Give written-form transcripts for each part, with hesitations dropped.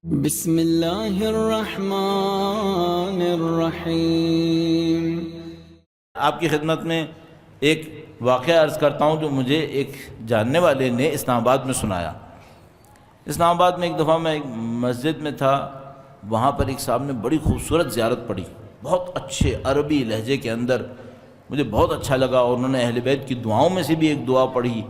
بسم اللہ الرحمن الرحیم۔ آپ کی خدمت میں ایک واقعہ عرض کرتا ہوں جو مجھے ایک جاننے والے نے اسلام آباد میں سنایا۔ اسلام آباد میں ایک دفعہ میں ایک مسجد میں تھا، وہاں پر ایک صاحب نے بڑی خوبصورت زیارت پڑھی، بہت اچھے عربی لہجے کے اندر، مجھے بہت اچھا لگا، اور انہوں نے اہل بیت کی دعاؤں میں سے بھی ایک دعا پڑھی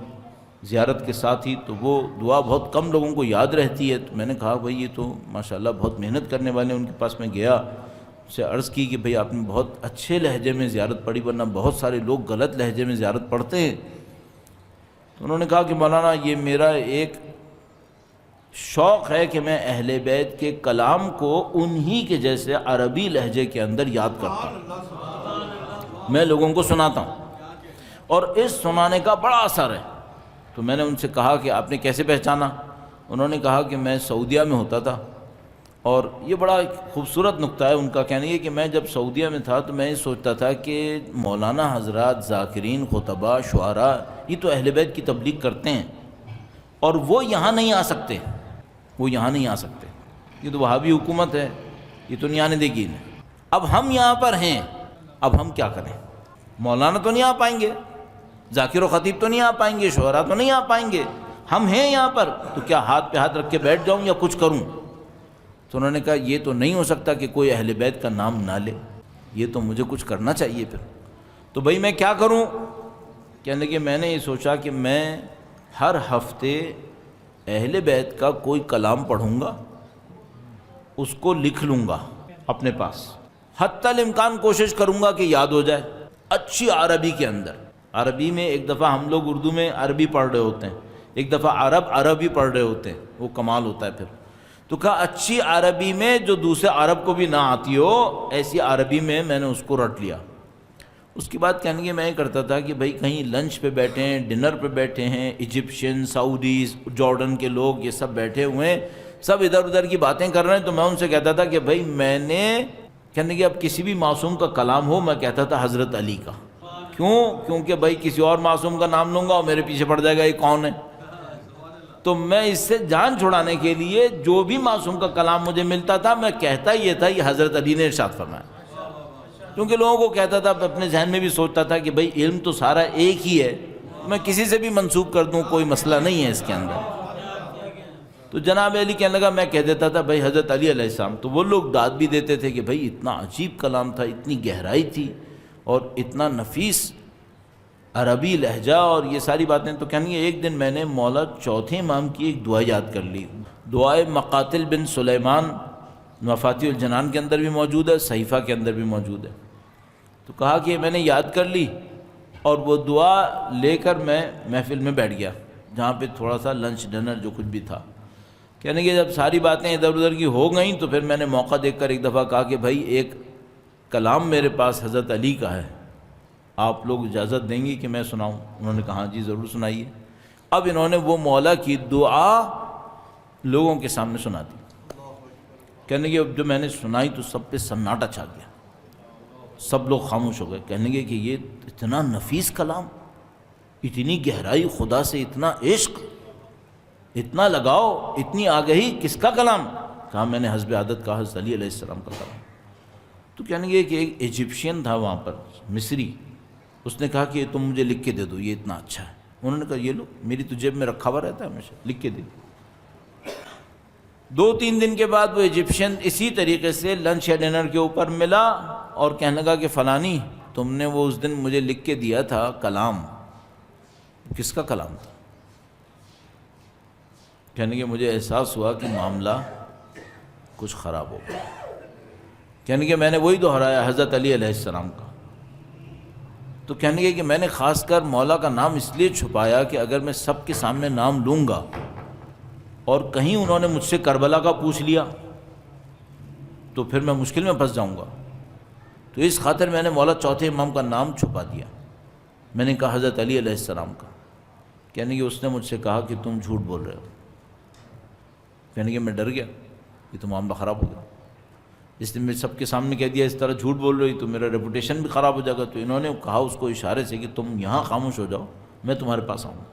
زیارت کے ساتھ ہی، تو وہ دعا بہت کم لوگوں کو یاد رہتی ہے۔ تو میں نے کہا بھائی یہ تو ماشاءاللہ بہت محنت کرنے والے ہیں، ان کے پاس میں گیا، اس سے عرض کی کہ بھئی آپ نے بہت اچھے لہجے میں زیارت پڑھی، ورنہ بہت سارے لوگ غلط لہجے میں زیارت پڑھتے ہیں۔ تو انہوں نے کہا کہ مولانا یہ میرا ایک شوق ہے کہ میں اہل بیت کے کلام کو انہی کے جیسے عربی لہجے کے اندر یاد کرتا ہوں، میں لوگوں کو سناتا ہوں، اور اس سنانے کا بڑا اثر ہے۔ تو میں نے ان سے کہا کہ آپ نے کیسے پہچانا؟ انہوں نے کہا کہ میں سعودیہ میں ہوتا تھا، اور یہ بڑا خوبصورت نقطہ ہے ان کا، کہنا یہ کہ میں جب سعودیہ میں تھا تو میں یہ سوچتا تھا کہ مولانا حضرات، ذاکرین، خطباء، شعراء، یہ تو اہل بیت کی تبلیغ کرتے ہیں، اور وہ یہاں نہیں آ سکتے، وہ یہاں نہیں آ سکتے، یہ تو وہابی حکومت ہے، یہ تو نہیں آنے دے گی انہیں۔ اب ہم یہاں پر ہیں، اب ہم کیا کریں؟ مولانا تو نہیں آ پائیں گے، ذاکر و خطیب تو نہیں آ پائیں گے، شعراء تو نہیں آ پائیں گے، ہم ہیں یہاں پر، تو کیا ہاتھ پہ ہاتھ رکھ کے بیٹھ جاؤں یا کچھ کروں؟ تو انہوں نے کہا یہ تو نہیں ہو سکتا کہ کوئی اہل بیت کا نام نہ لے، یہ تو مجھے کچھ کرنا چاہیے پھر۔ تو بھئی میں کیا کروں؟ کہنے کہ میں نے یہ سوچا کہ میں ہر ہفتے اہل بیت کا کوئی کلام پڑھوں گا، اس کو لکھ لوں گا اپنے پاس، حتی الامکان کوشش کروں گا کہ یاد ہو جائے، اچھی عربی کے اندر۔ عربی میں ایک دفعہ ہم لوگ اردو میں عربی پڑھ رہے ہوتے ہیں، ایک دفعہ عربی پڑھ رہے ہوتے ہیں، وہ کمال ہوتا ہے پھر۔ تو کہا اچھی عربی میں جو دوسرے عرب کو بھی نہ آتی ہو، ایسی عربی میں میں نے اس کو رٹ لیا۔ اس کے بعد کہنے کہ میں یہ کرتا تھا کہ بھئی کہیں لنچ پہ بیٹھے ہیں، ڈنر پہ بیٹھے ہیں، ایجپشین، سعودیز، جارڈن کے لوگ یہ سب بیٹھے ہوئے ہیں، سب ادھر ادھر کی باتیں کر رہے ہیں، تو میں ان سے کہتا تھا کہ بھئی میں نے، کہنے کہ اب کسی بھی معصوم کا کلام ہو، میں کہتا تھا حضرت علی کا۔ کیوں؟ کیونکہ بھئی کسی اور معصوم کا نام لوں گا اور میرے پیچھے پڑ جائے گا یہ کون ہے، تو میں اس سے جان چھڑانے کے لیے جو بھی معصوم کا کلام مجھے ملتا تھا میں کہتا یہ تھا یہ حضرت علی نے ارشاد فرمایا، کیونکہ لوگوں کو کہتا تھا، اپنے ذہن میں بھی سوچتا تھا کہ بھئی علم تو سارا ایک ہی ہے، میں کسی سے بھی منسوب کر دوں، کوئی مسئلہ نہیں ہے اس کے اندر۔ تو جناب علی کہنے لگا، میں کہہ دیتا تھا بھئی حضرت علی علیہ السلام، تو وہ لوگ داد بھی دیتے تھے کہ بھئی اتنا عجیب کلام تھا، اتنی گہرائی تھی، اور اتنا نفیس عربی لہجہ اور یہ ساری باتیں۔ تو کہنی ایک دن میں نے مولا چوتھے امام کی ایک دعا یاد کر لی، دعائے مقاتل بن سلیمان، مفاتیح الجنان کے اندر بھی موجود ہے، صحیفہ کے اندر بھی موجود ہے۔ تو کہا کہ میں نے یاد کر لی، اور وہ دعا لے کر میں محفل میں بیٹھ گیا، جہاں پہ تھوڑا سا لنچ ڈنر جو کچھ بھی تھا۔ کہنے کہ جب ساری باتیں ادھر ادھر کی ہو گئیں تو پھر میں نے موقع دیکھ کر ایک دفعہ کہا کہ بھائی ایک کلام میرے پاس حضرت علی کا ہے، آپ لوگ اجازت دیں گے کہ میں سناؤں؟ انہوں نے کہا جی ضرور سنائیے۔ اب انہوں نے وہ مولا کی دعا لوگوں کے سامنے سنا دی۔ کہنے کہ جو میں نے سنائی تو سب پہ سناٹا چھا گیا، سب لوگ خاموش ہو گئے، کہنے کہ یہ اتنا نفیس کلام، اتنی گہرائی، خدا سے اتنا عشق، اتنا لگاؤ، اتنی آگہی، کس کا کلام؟ کہا میں نے حسب عادت کہا حضرت علی علیہ السلام کا کلام۔ تو کہنے کہ ایک ایجپشین تھا وہاں پر، مصری، اس نے کہا کہ تم مجھے لکھ کے دے دو، یہ اتنا اچھا ہے۔ انہوں نے کہا یہ لو، میری تو جیب میں رکھا ہوا رہتا ہے ہمیشہ، لکھ کے دے دو۔ 2-3 دن کے بعد وہ ایجپشین اسی طریقے سے لنچ یا ڈنر کے اوپر ملا، اور کہنے لگا کہ فلانی تم نے وہ اس دن مجھے لکھ کے دیا تھا کلام، کس کا کلام تھا؟ کہنے کہ مجھے احساس ہوا کہ معاملہ کچھ خراب ہو گیا۔ کہنے کہ میں نے وہی دہرایا، حضرت علی علیہ السلام کا۔ تو کہنے کہ میں نے خاص کر مولا کا نام اس لیے چھپایا کہ اگر میں سب کے سامنے نام لوں گا اور کہیں انہوں نے مجھ سے کربلا کا پوچھ لیا تو پھر میں مشکل میں پھنس جاؤں گا، تو اس خاطر میں نے مولا چوتھے امام کا نام چھپا دیا۔ میں نے کہا حضرت علی علیہ السلام کا۔ کہنے کہ اس نے مجھ سے کہا کہ تم جھوٹ بول رہے ہو۔ کہنے کہ میں ڈر گیا، یہ تو معاملہ خراب ہو گیا، اس نے میں سب کے سامنے کہہ دیا اس طرح جھوٹ بول رہی تو میرا ریپوٹیشن بھی خراب ہو جائے گا۔ تو انہوں نے کہا اس کو اشارے سے کہ تم یہاں خاموش ہو جاؤ، میں تمہارے پاس آؤں گا۔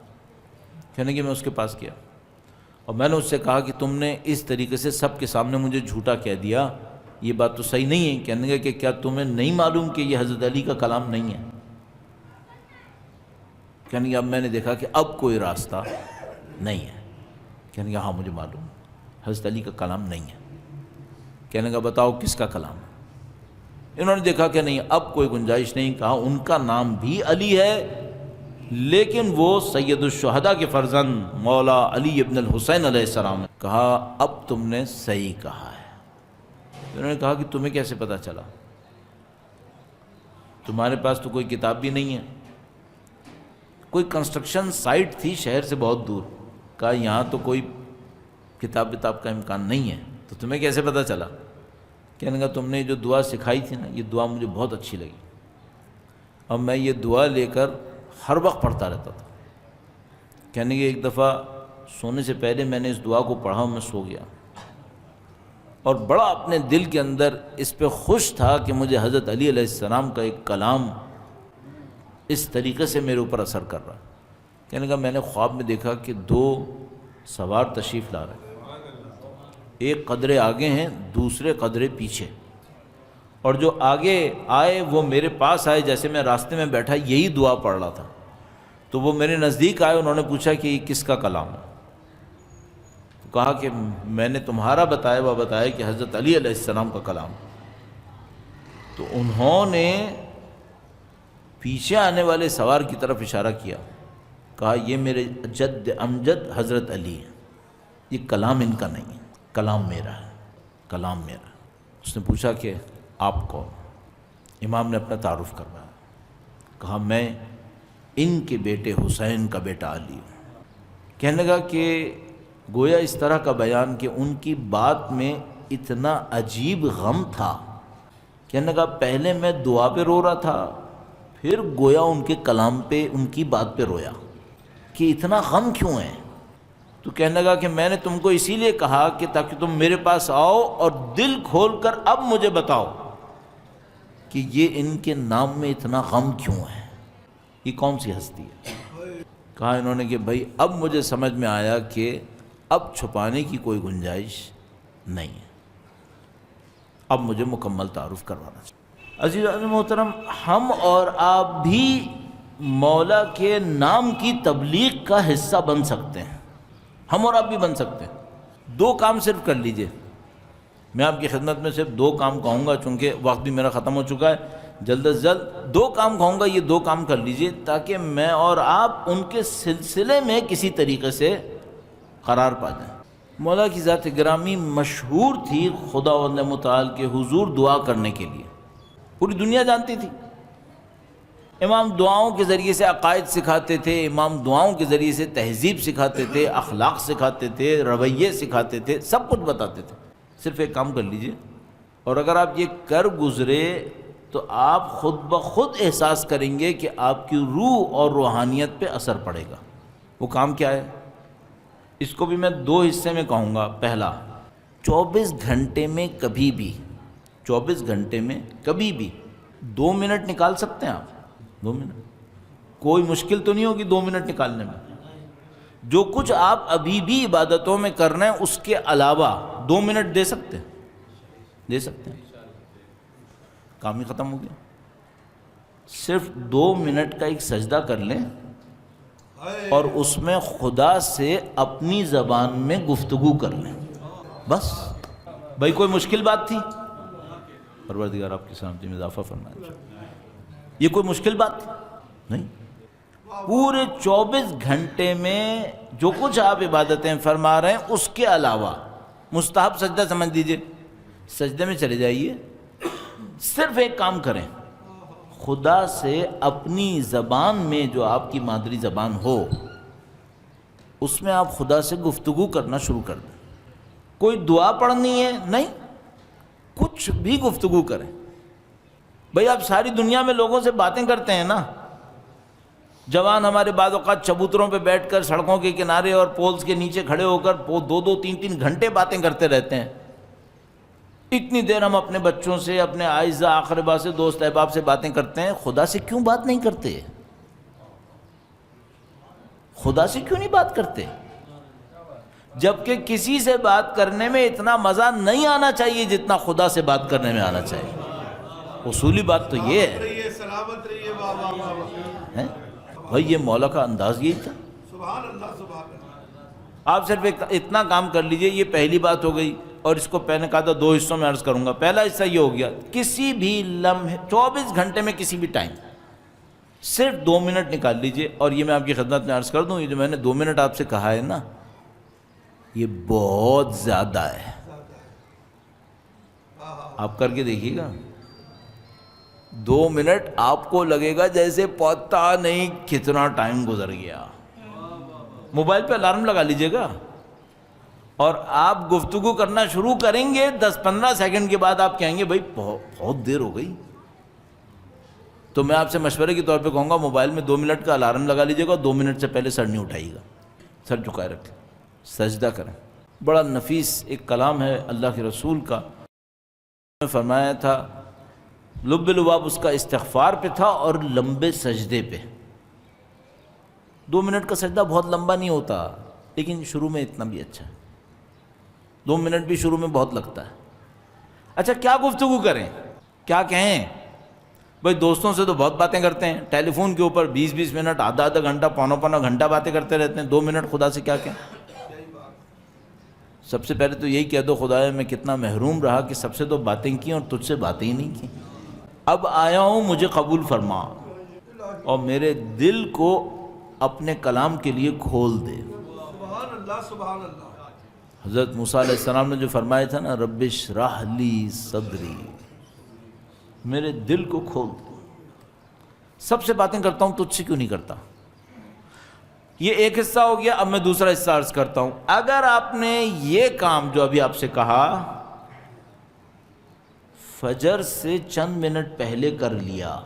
کہنے کہ میں اس کے پاس گیا، اور میں نے اس سے کہا کہ تم نے اس طریقے سے سب کے سامنے مجھے جھوٹا کہہ دیا، یہ بات تو صحیح نہیں ہے۔ کہنے لگا کہ کیا تمہیں نہیں معلوم کہ یہ حضرت علی کا کلام نہیں ہے؟ کہنے لگا اب میں نے دیکھا کہ اب کوئی راستہ نہیں ہے۔ کہنے لگا ہاں مجھے معلوم، حضرت علی کا کلام نہیں ہے۔ کہنے لگا بتاؤ کس کا کلام ہے؟ انہوں نے دیکھا کہ نہیں اب کوئی گنجائش نہیں، کہا ان کا نام بھی علی ہے لیکن وہ سید الشہداء کے فرزند مولا علی ابن الحسین علیہ السلام ہے۔ کہا اب تم نے صحیح کہا ہے۔ انہوں نے کہا کہ تمہیں کیسے پتہ چلا؟ تمہارے پاس تو کوئی کتاب بھی نہیں ہے۔ کوئی کنسٹرکشن سائٹ تھی شہر سے بہت دور، کہا یہاں تو کوئی کتاب کا امکان نہیں ہے، تو تمہیں کیسے پتہ چلا؟ کہنے لگا تم نے جو دعا سکھائی تھی نا، یہ دعا مجھے بہت اچھی لگی اور میں یہ دعا لے کر ہر وقت پڑھتا رہتا تھا۔ کہنے لگے ایک دفعہ سونے سے پہلے میں نے اس دعا کو پڑھا اور میں سو گیا، اور بڑا اپنے دل کے اندر اس پہ خوش تھا کہ مجھے حضرت علی علیہ السلام کا ایک کلام اس طریقے سے میرے اوپر اثر کر رہا۔ کہنے لگا میں نے خواب میں دیکھا کہ دو سوار تشریف لا رہے ہیں، ایک قدرے آگے ہیں دوسرے قدرے پیچھے، اور جو آگے آئے وہ میرے پاس آئے، جیسے میں راستے میں بیٹھا یہی دعا پڑھ رہا تھا تو وہ میرے نزدیک آئے، انہوں نے پوچھا کہ یہ کس کا کلام ہے؟ تو کہا کہ میں نے تمہارا بتایا کہ حضرت علی علیہ السلام کا کلام۔ تو انہوں نے پیچھے آنے والے سوار کی طرف اشارہ کیا، کہا یہ میرے جد امجد حضرت علی ہے، یہ کلام ان کا نہیں ہے، کلام میرا ہے، کلام میرا ہے۔ اس نے پوچھا کہ آپ کون؟ امام نے اپنا تعارف کروایا، کہا میں ان کے بیٹے حسین کا بیٹا علی ہوں۔ کہنے لگا کہ گویا اس طرح کا بیان کہ ان کی بات میں اتنا عجیب غم تھا۔ کہنے لگا پہلے میں دعا پہ رو رہا تھا، پھر گویا ان کے کلام پہ، ان کی بات پہ رویا کہ اتنا غم کیوں ہے؟ تو کہنے لگا کہ میں نے تم کو اسی لیے کہا کہ تاکہ تم میرے پاس آؤ اور دل کھول کر اب مجھے بتاؤ کہ یہ ان کے نام میں اتنا غم کیوں ہے، یہ کون سی ہستی ہے؟ کہا انہوں نے کہ بھائی اب مجھے سمجھ میں آیا کہ اب چھپانے کی کوئی گنجائش نہیں ہے، اب مجھے مکمل تعارف کروانا چاہیے۔ عزیزان محترم، ہم اور آپ بھی مولا کے نام کی تبلیغ کا حصہ بن سکتے ہیں، ہم اور آپ بھی بن سکتے ہیں۔ دو کام صرف کر لیجئے، میں آپ کی خدمت میں صرف دو کام کہوں گا، چونکہ وقت بھی میرا ختم ہو چکا ہے، جلد از جلد دو کام کہوں گا، یہ دو کام کر لیجئے تاکہ میں اور آپ ان کے سلسلے میں کسی طریقے سے قرار پا جائیں۔ مولا کی ذات گرامی مشہور تھی خداوند متعال کے حضور دعا کرنے کے لیے، پوری دنیا جانتی تھی۔ امام دعاؤں کے ذریعے سے عقائد سکھاتے تھے، امام دعاؤں کے ذریعے سے تہذیب سکھاتے تھے، اخلاق سکھاتے تھے، رویے سکھاتے تھے، سب کچھ بتاتے تھے۔ صرف ایک کام کر لیجئے، اور اگر آپ یہ کر گزرے تو آپ خود بخود احساس کریں گے کہ آپ کی روح اور روحانیت پہ اثر پڑے گا۔ وہ کام کیا ہے؟ اس کو بھی میں دو حصے میں کہوں گا۔ پہلا، 24 گھنٹے میں کبھی بھی 2 منٹ نکال سکتے ہیں آپ؟ 2 منٹ کوئی مشکل تو نہیں ہوگی 2 منٹ نکالنے میں۔ جو کچھ آپ ابھی بھی عبادتوں میں کر رہے ہیں اس کے علاوہ 2 منٹ دے سکتے ہیں؟ کام ہی ختم ہو گیا۔ صرف 2 منٹ کا ایک سجدہ کر لیں اور اس میں خدا سے اپنی زبان میں گفتگو کر لیں، بس۔ بھائی کوئی مشکل بات تھی؟ پروردگار آپ کی سلامتی میں اضافہ فرمائے۔ یہ کوئی مشکل بات تھی؟ نہیں۔ پورے 24 گھنٹے میں جو کچھ آپ عبادتیں فرما رہے ہیں اس کے علاوہ مستحب سجدہ سمجھ لیجئے، سجدے میں چلے جائیے، صرف ایک کام کریں، خدا سے اپنی زبان میں جو آپ کی مادری زبان ہو اس میں آپ خدا سے گفتگو کرنا شروع کر دیں۔ کوئی دعا پڑھنی ہے نہیں، کچھ بھی گفتگو کریں۔ بھئی آپ ساری دنیا میں لوگوں سے باتیں کرتے ہیں نا، جوان ہمارے بعض اوقات چبوتروں پہ بیٹھ کر سڑکوں کے کنارے اور پولز کے نیچے کھڑے ہو کر 2-2 3-3 گھنٹے باتیں کرتے رہتے ہیں۔ اتنی دیر ہم اپنے بچوں سے، اپنے اعزاء اقربا سے، دوست احباب سے باتیں کرتے ہیں، خدا سے کیوں بات نہیں کرتے؟ خدا سے کیوں نہیں بات کرتے؟ جبکہ کسی سے بات کرنے میں اتنا مزہ نہیں آنا چاہیے جتنا خدا سے بات کرنے میں آنا چاہیے۔ اصولی بات تو یہ ہے، سلامت رہیے، واہ واہ واہ واہ، ہیں؟ بھائی یہ مولا کا انداز یہی تھا۔ سبحان اللہ سبحان اللہ۔ آپ صرف اتنا کام کر لیجئے، یہ پہلی بات ہو گئی، اور اس کو میں نے کہا تھا 2 حصوں میں عرض کروں گا۔ پہلا حصہ یہ ہو گیا، کسی بھی لمحے 24 گھنٹے میں کسی بھی ٹائم صرف 2 منٹ نکال لیجئے، اور یہ میں آپ کی خدمت میں عرض کر دوں، یہ جو میں نے 2 منٹ آپ سے کہا ہے نا، یہ بہت زیادہ ہے۔ آپ کر کے دیکھیے گا، 2 منٹ آپ کو لگے گا جیسے پتہ نہیں کتنا ٹائم گزر گیا۔ موبائل پہ الارم لگا لیجئے گا، اور آپ گفتگو کرنا شروع کریں گے، 10-15 سیکنڈ کے بعد آپ کہیں گے بھائی بہت دیر ہو گئی۔ تو میں آپ سے مشورے کے طور پہ کہوں گا، موبائل میں 2 منٹ کا الارم لگا لیجئے گا، 2 منٹ سے پہلے سر نہیں اٹھائیے گا، سر جھکائے رکھیں، سجدہ کریں۔ بڑا نفیس ایک کلام ہے اللہ کے رسول کا، نے فرمایا تھا، لب لباب اس کا استغفار پہ تھا اور لمبے سجدے پہ۔ 2 منٹ کا سجدہ بہت لمبا نہیں ہوتا، لیکن شروع میں اتنا بھی اچھا ہے۔ 2 منٹ بھی شروع میں بہت لگتا ہے۔ اچھا کیا گفتگو کریں، کیا کہیں؟ بھائی دوستوں سے تو بہت باتیں کرتے ہیں، ٹیلی فون کے اوپر 20-20 منٹ، آدھا گھنٹہ، پونا گھنٹہ باتیں کرتے رہتے ہیں، 2 منٹ خدا سے کیا کہیں؟ سب سے پہلے تو یہی کہہ دو، خدایا میں کتنا محروم رہا کہ سب سے تو باتیں کی اور تجھ سے باتیں ہی نہیں کی، اب آیا ہوں مجھے قبول فرما، اور میرے دل کو اپنے کلام کے لیے کھول دے۔ سبحان اللہ سبحان اللہ۔ حضرت موسیٰ علیہ السلام نے جو فرمایا تھا نا، رب اشرح لی صدری، میرے دل کو کھول دے۔ سب سے باتیں کرتا ہوں، تجھ سے کیوں نہیں کرتا؟ یہ ایک حصہ ہو گیا۔ اب میں دوسرا حصہ عرض کرتا ہوں۔ اگر آپ نے یہ کام جو ابھی آپ سے کہا فجر سے چند منٹ پہلے کر لیا،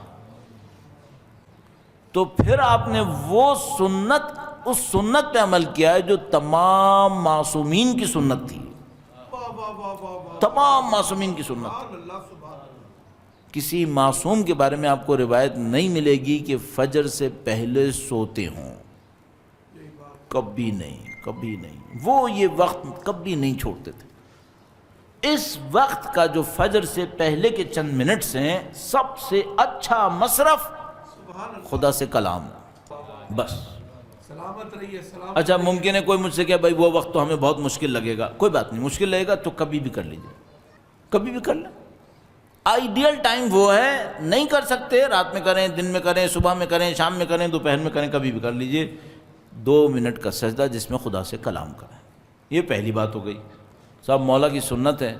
تو پھر آپ نے وہ سنت، اس سنت پہ عمل کیا ہے جو تمام معصومین کی سنت تھی، تمام معصومین کی سنت تھی۔ کسی معصوم کے بارے میں آپ کو روایت نہیں ملے گی کہ فجر سے پہلے سوتے ہوں، کبھی نہیں، کبھی نہیں۔ وہ یہ وقت کبھی نہیں چھوڑتے تھے۔ اس وقت کا جو فجر سے پہلے کے چند منٹس ہیں، سب سے اچھا مصرف خدا سے کلام، بس۔ سلامت رہیے، سلامت۔ اچھا ممکن ہے کوئی مجھ سے کہے بھائی وہ وقت تو ہمیں بہت مشکل لگے گا، کوئی بات نہیں، مشکل لگے گا تو کبھی بھی کر لیجیے، کبھی بھی کر لیں۔ آئیڈیل ٹائم وہ ہے، نہیں کر سکتے رات میں کریں، دن میں کریں، صبح میں کریں، شام میں کریں، دوپہر میں کریں، کبھی بھی کر لیجیے 2 منٹ کا سجدہ جس میں خدا سے کلام کریں۔ یہ پہلی بات ہو گئی۔ صاحب مولا کی سنت ہے،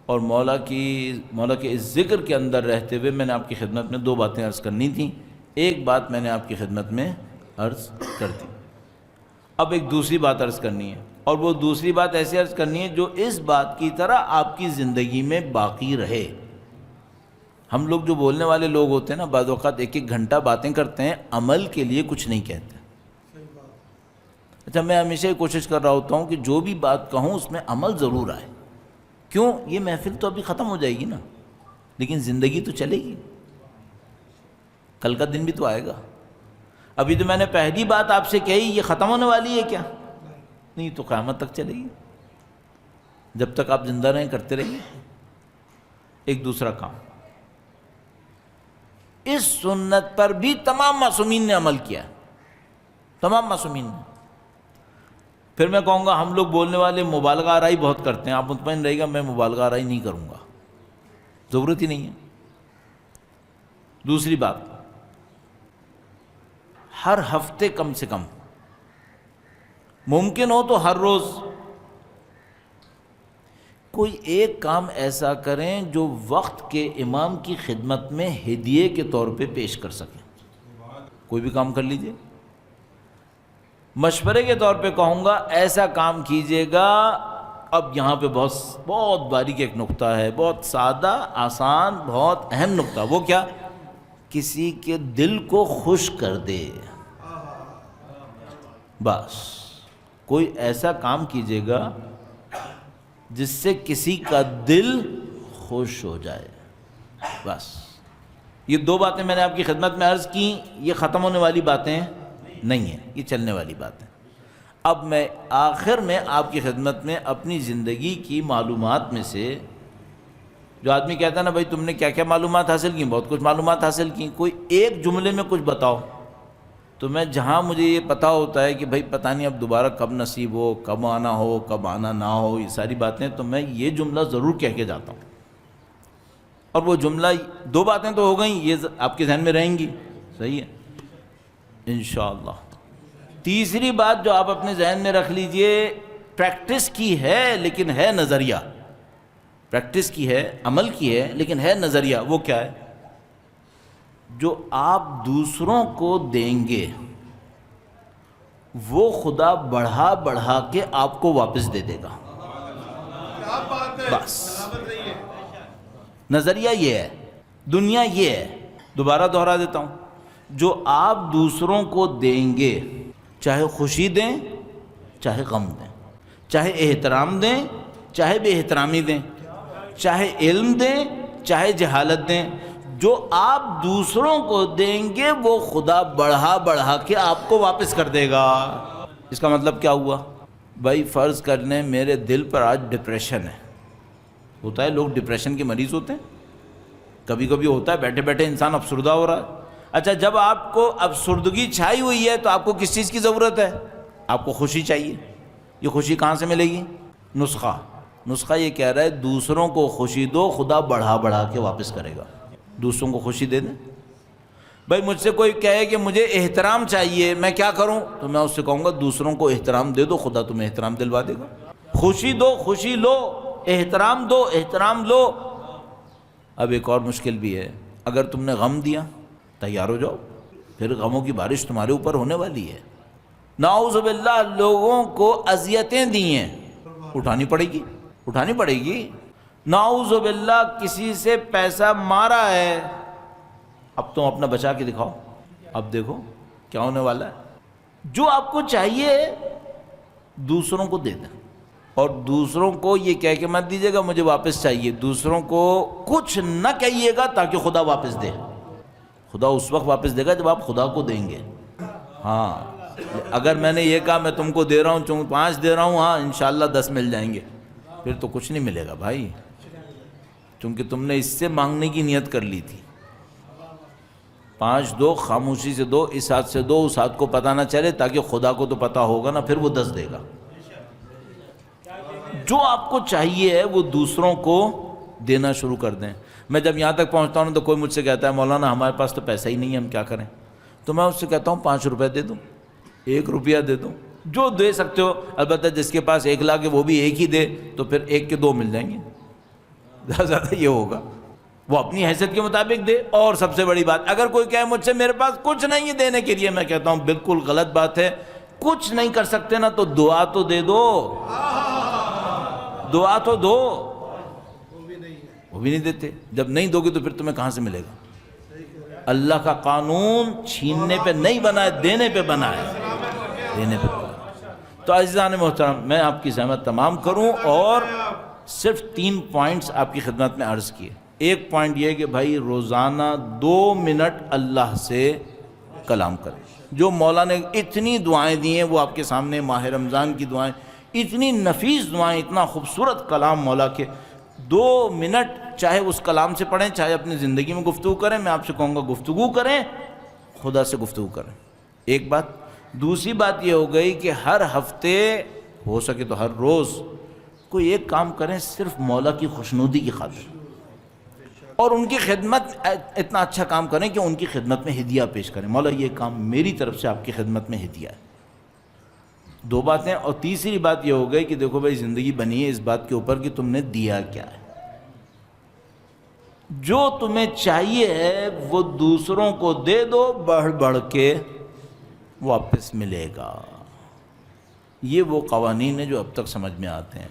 اور مولا کے اس ذکر کے اندر رہتے ہوئے میں نے آپ کی خدمت میں 2 باتیں عرض کرنی تھیں۔ ایک بات میں نے آپ کی خدمت میں عرض کر دی، اب ایک دوسری بات عرض کرنی ہے، اور وہ دوسری بات ایسے عرض کرنی ہے جو اس بات کی طرح آپ کی زندگی میں باقی رہے۔ ہم لوگ جو بولنے والے لوگ ہوتے ہیں نا، بعض اوقات 1-1 گھنٹہ باتیں کرتے ہیں، عمل کے لیے کچھ نہیں کہتے۔ اچھا میں ہمیشہ کوشش کر رہا ہوتا ہوں کہ جو بھی بات کہوں اس میں عمل ضرور آئے۔ کیوں؟ یہ محفل تو ابھی ختم ہو جائے گی نا، لیکن زندگی تو چلے گی، کل کا دن بھی تو آئے گا۔ ابھی تو میں نے پہلی بات آپ سے کہی، یہ ختم ہونے والی ہے کیا؟ نہیں، تو قیامت تک چلے گی، جب تک آپ زندہ رہیں کرتے رہیے۔ ایک دوسرا کام، اس سنت پر بھی تمام معصومین نے عمل کیا، تمام معصومین نے۔ پھر میں کہوں گا ہم لوگ بولنے والے مبالغہ آرائی بہت کرتے ہیں، آپ مطمئن رہیے گا میں مبالغہ آرائی نہیں کروں گا، ضرورت ہی نہیں ہے۔ دوسری بات، ہر ہفتے کم سے کم، ممکن ہو تو ہر روز کوئی ایک کام ایسا کریں جو وقت کے امام کی خدمت میں ہدیے کے طور پہ پیش کر سکیں۔ کوئی بھی کام کر لیجئے، مشورے کے طور پہ کہوں گا ایسا کام کیجئے گا۔ اب یہاں پہ بہت باریک ایک نقطہ ہے، بہت سادہ، آسان، بہت اہم نقطہ۔ وہ کیا؟ کسی کے دل کو خوش کر دے، بس۔ کوئی ایسا کام کیجئے گا جس سے کسی کا دل خوش ہو جائے، بس۔ یہ 2 باتیں میں نے آپ کی خدمت میں عرض کی، یہ ختم ہونے والی باتیں نہیں ہیں، یہ چلنے والی بات ہے۔ اب میں آخر میں آپ کی خدمت میں اپنی زندگی کی معلومات میں سے، جو آدمی کہتا ہے نا بھائی تم نے کیا کیا معلومات حاصل کی، بہت کچھ معلومات حاصل کی، کوئی ایک جملے میں کچھ بتاؤ، تو میں جہاں مجھے یہ پتہ ہوتا ہے کہ بھائی پتہ نہیں اب دوبارہ کب نصیب ہو، کب آنا ہو، کب آنا نہ ہو، یہ ساری باتیں، تو میں یہ جملہ ضرور کہہ کے جاتا ہوں. اور وہ جملہ، دو باتیں تو ہو گئیں، یہ آپ کے ذہن میں رہیں گی، صحیح ہے انشاءاللہ. تیسری بات جو آپ اپنے ذہن میں رکھ لیجئے، پریکٹس کی ہے لیکن ہے نظریہ، پریکٹس کی ہے، عمل کی ہے لیکن ہے نظریہ. وہ کیا ہے؟ جو آپ دوسروں کو دیں گے وہ خدا بڑھا بڑھا کے آپ کو واپس دے دے گا. کیا بات ہے، بس سلامت رہیے. نظریہ یہ ہے، دنیا یہ ہے. دوبارہ دہرا دیتا ہوں، جو آپ دوسروں کو دیں گے، چاہے خوشی دیں چاہے غم دیں، چاہے احترام دیں چاہے بے احترامی دیں، چاہے علم دیں چاہے جہالت دیں، جو آپ دوسروں کو دیں گے وہ خدا بڑھا بڑھا کے آپ کو واپس کر دے گا. اس کا مطلب کیا ہوا؟ بھائی فرض کر لیں میرے دل پر آج ڈپریشن ہے، ہوتا ہے لوگ ڈپریشن کے مریض ہوتے ہیں، کبھی کبھی ہوتا ہے بیٹھے بیٹھے انسان افسردہ ہو رہا ہے. اچھا جب آپ کو افسردگی چھائی ہوئی ہے تو آپ کو کس چیز کی ضرورت ہے؟ آپ کو خوشی چاہیے. یہ خوشی کہاں سے ملے گی؟ نسخہ یہ کہہ رہا ہے دوسروں کو خوشی دو، خدا بڑھا بڑھا کے واپس کرے گا. دوسروں کو خوشی دے دیں. بھائی مجھ سے کوئی کہے کہ مجھے احترام چاہیے، میں کیا کروں؟ تو میں اس سے کہوں گا دوسروں کو احترام دے دو، خدا تمہیں احترام دلوا دے گا. خوشی دو، خوشی لو، احترام دو، احترام لو. اب ایک اور مشکل بھی ہے، اگر تم نے غم دیا تیار ہو جاؤ، پھر غموں کی بارش تمہارے اوپر ہونے والی ہے. نعوذ باللہ لوگوں کو اذیتیں دی ہیں، اٹھانی پڑے گی. نعوذ باللہ کسی سے پیسہ مارا ہے، اب تم اپنا بچا کے دکھاؤ، اب دیکھو کیا ہونے والا ہے. جو آپ کو چاہیے دوسروں کو دے دیں، اور دوسروں کو یہ کہہ کے مت دیجیے گا مجھے واپس چاہیے. دوسروں کو کچھ نہ کہیے گا تاکہ خدا واپس دے. خدا اس وقت واپس دے گا جب آپ خدا کو دیں گے. ہاں اگر میں نے یہ کہا میں تم کو دے رہا ہوں 5 دے رہا ہوں، ہاں انشاءاللہ 10 مل جائیں گے، پھر تو کچھ نہیں ملے گا بھائی، کیونکہ تم نے اس سے مانگنے کی نیت کر لی تھی. 5 دو، خاموشی سے دو، اس ہاتھ سے دو، اس ہاتھ کو پتہ نہ چلے، تاکہ خدا کو تو پتہ ہوگا نا، پھر وہ 10 دے گا. جو آپ کو چاہیے ہے وہ دوسروں کو دینا شروع کر دیں. میں جب یہاں تک پہنچتا ہوں تو کوئی مجھ سے کہتا ہے مولانا ہمارے پاس تو پیسہ ہی نہیں ہے، ہم کیا کریں؟ تو میں اس سے کہتا ہوں 5 روپے دے دوں، 1 روپیہ دے دوں، جو دے سکتے ہو. البتہ جس کے پاس 1 لاکھ ہے وہ بھی 1 ہی دے، تو پھر 1 کے 2 مل جائیں گے، زیادہ یہ ہوگا. وہ اپنی حیثیت کے مطابق دے. اور سب سے بڑی بات، اگر کوئی کہے مجھ سے میرے پاس کچھ نہیں ہے دینے کے لیے، میں کہتا ہوں بالکل غلط بات ہے. کچھ نہیں کر سکتے نا تو دعا تو دے دو، دعا تو دو. وہ بھی نہیں دیتے. جب نہیں دو گے تو پھر تمہیں کہاں سے ملے گا؟ اللہ کا قانون چھیننے پہ نہیں بنا ہے، دینے پہ بنا ہے، دینے پہ بنا ہے. تو عزیزان محترم، میں آپ کی زحمت تمام کروں اور صرف 3 پوائنٹس آپ کی خدمت میں عرض کیے. ایک پوائنٹ یہ کہ بھائی روزانہ 2 منٹ اللہ سے کلام کریں. جو مولا نے اتنی دعائیں دی ہیں وہ آپ کے سامنے، ماہ رمضان کی دعائیں، اتنی نفیس دعائیں، اتنا خوبصورت کلام مولا کے. 2 منٹ چاہے اس کلام سے پڑھیں، چاہے اپنی زندگی میں گفتگو کریں. میں آپ سے کہوں گا گفتگو کریں، خدا سے گفتگو کریں. ایک بات. دوسری بات یہ ہو گئی کہ ہر ہفتے ہو سکے تو ہر روز کوئی ایک کام کریں صرف مولا کی خوشنودی کی خاطر، اور ان کی خدمت اتنا اچھا کام کریں کہ ان کی خدمت میں ہدیہ پیش کریں. مولا یہ کام میری طرف سے آپ کی خدمت میں ہدیہ ہے. 2 باتیں. اور تیسری بات یہ ہو گئی کہ دیکھو بھائی زندگی بنی ہے اس بات کے اوپر کہ تم نے دیا کیا ہے. جو تمہیں چاہیے ہے وہ دوسروں کو دے دو، بڑھ بڑھ کے واپس ملے گا. یہ وہ قوانین ہیں جو اب تک سمجھ میں آتے ہیں.